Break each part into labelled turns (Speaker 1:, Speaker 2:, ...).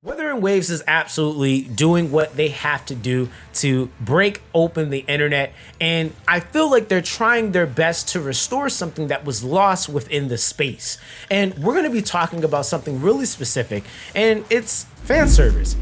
Speaker 1: Wuthering Waves is absolutely doing what they have to do to break open the internet, and I feel like they're trying their best to restore something that was lost within the space. And we're going to be talking about something really specific, and it's fan service.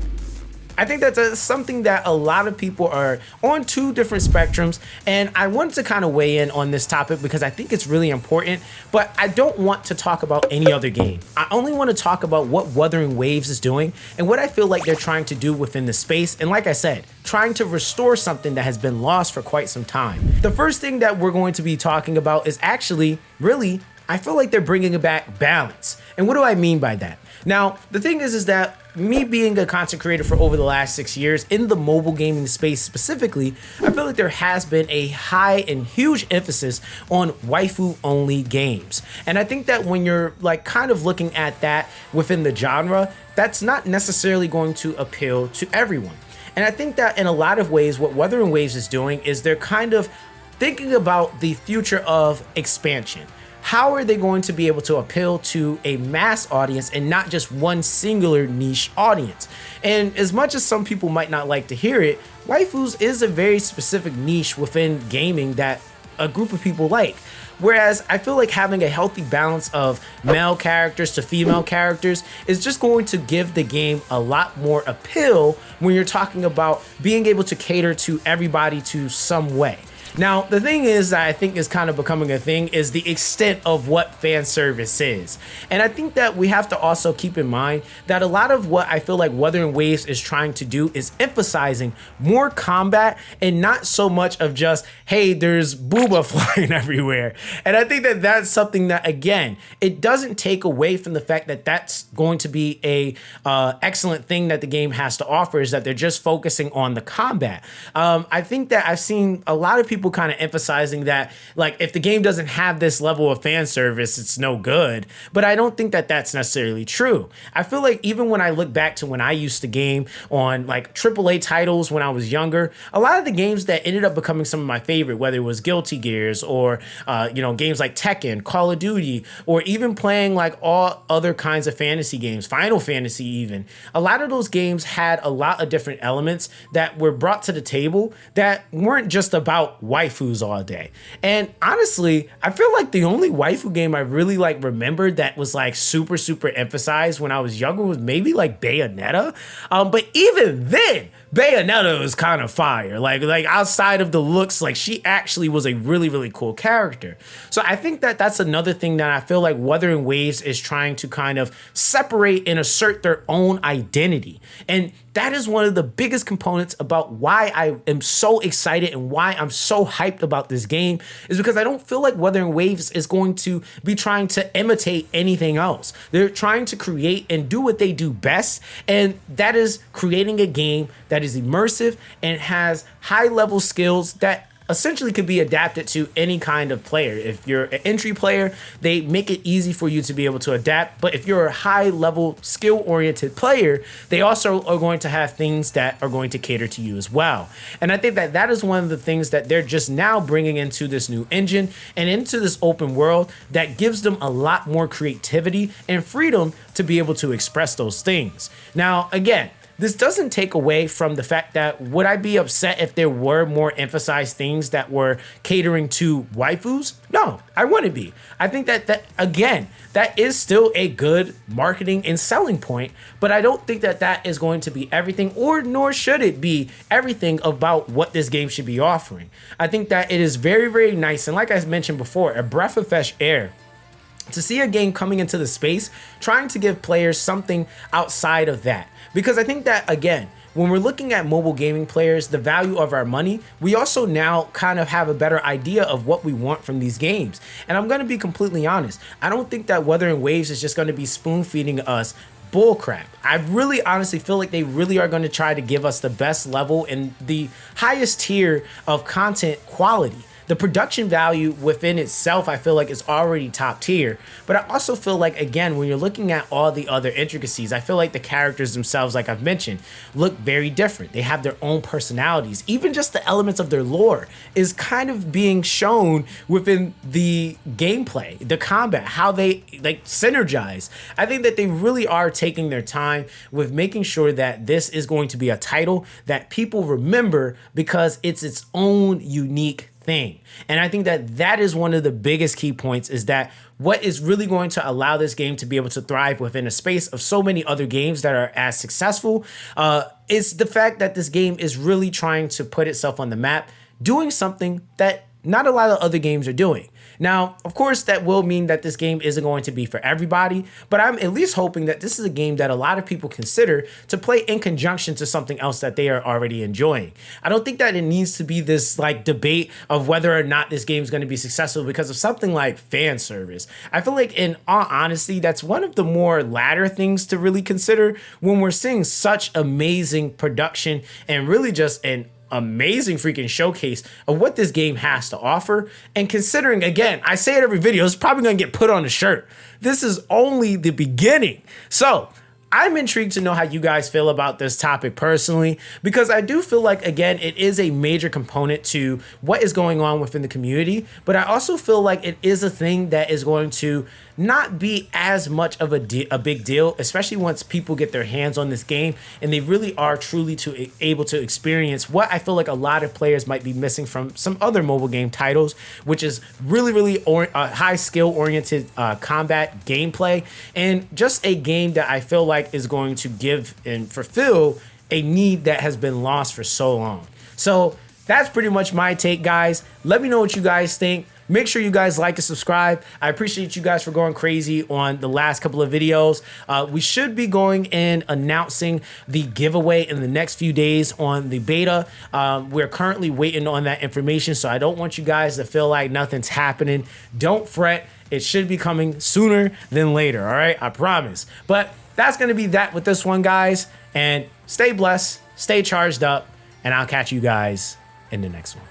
Speaker 1: I think that's something that a lot of people are on two different spectrums, and I wanted to kind of weigh in on this topic because I think it's really important, but I don't want to talk about any other game. I only want to talk about what Wuthering Waves is doing and what I feel like they're trying to do within the space, and like I said, trying to restore something that has been lost for quite some time. The first thing that we're going to be talking about is actually, really, I feel like they're bringing back balance. And what do I mean by that? Now, the thing is that me being a content creator for over the last 6 years in the mobile gaming space specifically, I feel like there has been a high and huge emphasis on waifu only games. And I think that when you're like kind of looking at that within the genre, that's not necessarily going to appeal to everyone. And I think that in a lot of ways, what Wuthering Waves is doing is they're kind of thinking about the future of expansion. How are they going to be able to appeal to a mass audience and not just one singular niche audience? And as much as some people might not like to hear it, waifus is a very specific niche within gaming that a group of people like. Whereas I feel like having a healthy balance of male characters to female characters is just going to give the game a lot more appeal when you're talking about being able to cater to everybody to some way. Now, the thing is that I think is kind of becoming a thing is the extent of what fan service is. And I think that we have to also keep in mind that a lot of what I feel like Wuthering Waves is trying to do is emphasizing more combat and not so much of just, hey, there's booba flying everywhere. And I think that that's something that, again, it doesn't take away from the fact that that's going to be a excellent thing that the game has to offer, is that they're just focusing on the combat. I think that I've seen a lot of people kind of emphasizing that, like, if the game doesn't have this level of fan service, it's no good. But I don't think that that's necessarily true. I feel like even when I look back to when I used to game on like AAA titles when I was younger, a lot of the games that ended up becoming some of my favorite, whether it was Guilty Gears or games like Tekken, Call of Duty, or even playing like all other kinds of fantasy games, Final Fantasy even, a lot of those games had a lot of different elements that were brought to the table that weren't just about waifus all day. And honestly, I feel like the only waifu game I really like remembered that was like super emphasized when I was younger was maybe like Bayonetta. But even then, Bayonetta is kind of fire. Like outside of the looks, like she actually was a really cool character. So I think that that's another thing that I feel like Wuthering Waves is trying to kind of separate and assert their own identity. And that is one of the biggest components about why I am so excited and why I'm so hyped about this game, is because I don't feel like Wuthering Waves is going to be trying to imitate anything else. They're trying to create and do what they do best, and that is creating a game that is immersive and has high level skills that essentially could be adapted to any kind of player. If you're an entry player, they make it easy for you to be able to adapt. But if you're a high level skill oriented player, they also are going to have things that are going to cater to you as well. And I think that that is one of the things that they're just now bringing into this new engine and into this open world that gives them a lot more creativity and freedom to be able to express those things. Now, again, this doesn't take away from the fact that would I be upset if there were more emphasized things that were catering to waifus? No, I wouldn't be. I think that again, that is still a good marketing and selling point, but I don't think that that is going to be everything, or nor should it be everything about what this game should be offering. I think that it is very nice, and like I mentioned before, a breath of fresh air to see a game coming into the space trying to give players something outside of that. Because I think that, again, when we're looking at mobile gaming players, the value of our money, we also now kind of have a better idea of what we want from these games. And I'm going to be completely honest, I don't think that Wuthering Waves is just going to be spoon feeding us bullcrap. I really honestly feel like they really are going to try to give us the best level and the highest tier of content quality. the production value within itself, I feel like is already top tier. But I also feel like, again, when you're looking at all the other intricacies, I feel like the characters themselves, like I've mentioned, look very different. They have their own personalities. Even just the elements of their lore is kind of being shown within the gameplay, the combat, how they like synergize. I think that they really are taking their time with making sure that this is going to be a title that people remember because it's its own unique thing. And I think that that is one of the biggest key points, is that what is really going to allow this game to be able to thrive within a space of so many other games that are as successful is the fact that this game is really trying to put itself on the map, doing something that not a lot of other games are doing. Now, of course, that will mean that this game isn't going to be for everybody, but I'm at least hoping that this is a game that a lot of people consider to play in conjunction to something else that they are already enjoying. I don't think that it needs to be this like debate of whether or not this game is going to be successful because of something like fan service. I feel like, in all honesty, that's one of the more latter things to really consider when we're seeing such amazing production and really just an amazing freaking showcase of what this game has to offer. And considering, again, I say it every video, it's probably gonna get put on a shirt. This is only the beginning. So I'm intrigued to know how you guys feel about this topic personally, because I do feel like, again, it is a major component to what is going on within the community, but I also feel like it is a thing that is going to not be as much of a big deal, especially once people get their hands on this game and they really are truly able to experience what I feel like a lot of players might be missing from some other mobile game titles, which is really high skill oriented combat gameplay, and just a game that I feel like is going to give and fulfill a need that has been lost for so long. So that's pretty much my take, guys. Let me know what you guys think. Make sure you guys like and subscribe. I appreciate you guys for going crazy on the last couple of videos. We should be going and announcing the giveaway in the next few days on the beta. We're currently waiting on that information, so I don't want you guys to feel like nothing's happening. Don't fret. It should be coming sooner than later, all right? I promise. But that's going to be that with this one, guys. And stay blessed, stay charged up, and I'll catch you guys in the next one.